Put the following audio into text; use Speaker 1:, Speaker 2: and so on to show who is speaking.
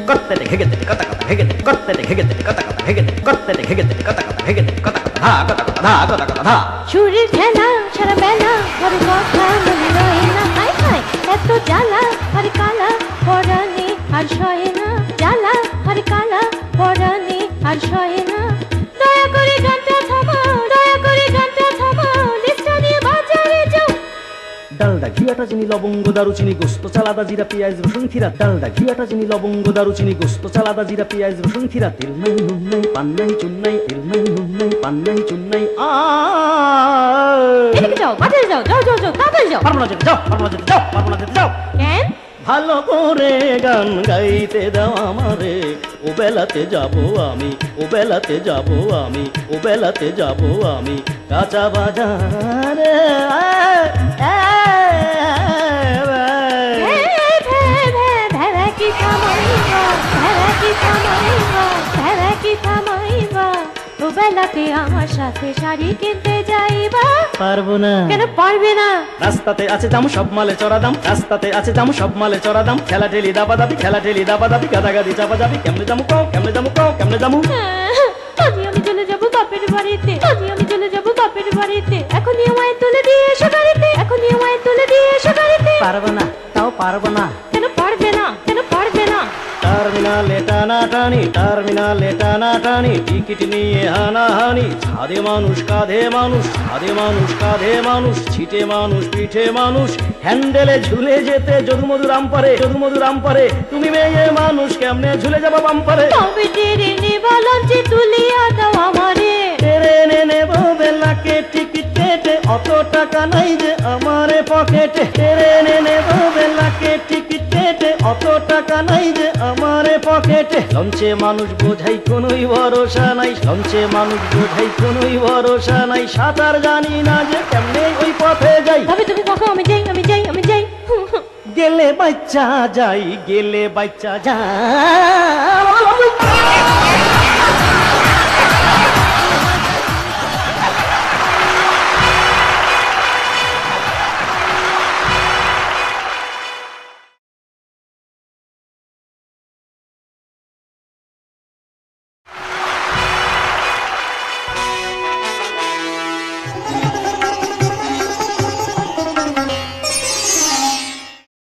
Speaker 1: করতে রেখে গেতে কথা কথা ভেগে দে করতে রেখে গেতে কথা কথা ভেগে দে করতে রেখে গেতে কথা কথা ভেগে দে কথা কথা ধা কথা কথা ধা কথা কথা ধা
Speaker 2: সুরের খেলা সারা বেলা ঘরে কথা মনে রয়ে না হাই হাই এত জ্বালা আর কালা পরানে আর সহে না জ্বালা আর কালা পরানে আর সহে না দয়া করে গানটা থামাও দয়া করে গানটা থামাও লিস্টটা নিয়ে বাজারে যাও
Speaker 1: ডালডা ঘিয়াটা চিনি লবঙ্গ দারুচিনি গোস্ত চালাদা জিরা পেঁয়াজ রসুন ক্ষীরা ডালডা ঘিয়াটা চিনি লবঙ্গ দারুচিনি গোস্ত চালাদা জিরা পেঁয়াজ রসুন ক্ষীরা তেল নাই নুন নাই পান নাই চুন নাই তেল নাই নুন নাই পান নাই চুন নাই
Speaker 2: এদিকে যাও বাজারে যাও যাও যাও যাও তাড়াতাড়ি যাও
Speaker 1: পারবো না যেতে যাও পারবো না যেতে যাও পারবো না যেতে যাও
Speaker 2: কেন
Speaker 1: ভালো করে গান গাইতে দাও আমারে ও বেলাতে যাব আমি ও বেলাতে যাব আমি ও বেলাতে যাব আমি কাঁচা বাজারে
Speaker 2: ভেড়াকি থামাইবা ভেড়াকি থামাইবা ভেড়াকি থামাইবা ও বেলাতে আমার সাথে শাড়ি কিনতে যাইবা
Speaker 1: পারবো না
Speaker 2: কেন পারবে না
Speaker 1: রাস্তাতে আছে দাম সব মালে চড়া দাম রাস্তাতে আছে দাম সব মালে চড়া দাম খেলা ঠেলি দাবা দাবি খেলা ঠেলি দাবা দাবি গাদাগাদি চাপা যাবি কেমনে যাবো কও কেমনে যাবো কও কেমনে যাবো
Speaker 2: আজ আমি চলে যাবো বাপের বাড়িতে আজ আমি চলে যাবো বাপের বাড়িতে এখনই আমায় তুলে দিয়ে এসো গাড়িতে এখনই আমায় তুলে দিয়ে এসো গাড়িতে
Speaker 1: পারবো না তাও পারবো না
Speaker 2: কেন পারবে না কেন পারবে না
Speaker 1: টার্মিনালে টানাটানি টার্মিনালে টানাটানি টিকিট নিয়ে হানাহানি ছাদে মানুষ কাঁধে মানুষ ছাদে মানুষ কাঁধে মানুষ ছিটে মানুষ পিঠে মানুষ হ্যান্ডেলে ঝুলে যেতে যদুমধু রামপারে যদুমধু রামপারে তুমি মেয়ে মানুষ কেমনে ঝুলে যাবো বাম্পারে
Speaker 2: তবে টেরে নেবা লঞ্চে তুলিয়া দাও আমারে
Speaker 1: টেরে নেবো বেলাকে টিকিট কেটে অত টাকা নাই যে আমার পকেটে টেরে নেবো বেলাকে টিকিট কেটে অত টাকা নাই যে আমার পকেটে লঞ্চে মানুষ বোঝাই কোনোই ভরসা নাই লঞ্চে মানুষ বোঝাই কোনোই ভরসা নাই সাঁতার জানি না যে কেমনে ওই পথে যাই
Speaker 2: তবে তুমি কখন আমি যাই আমি যাই আমি যাই
Speaker 1: গেলে বাচ্চা যাই গেলে বাচ্চা যাই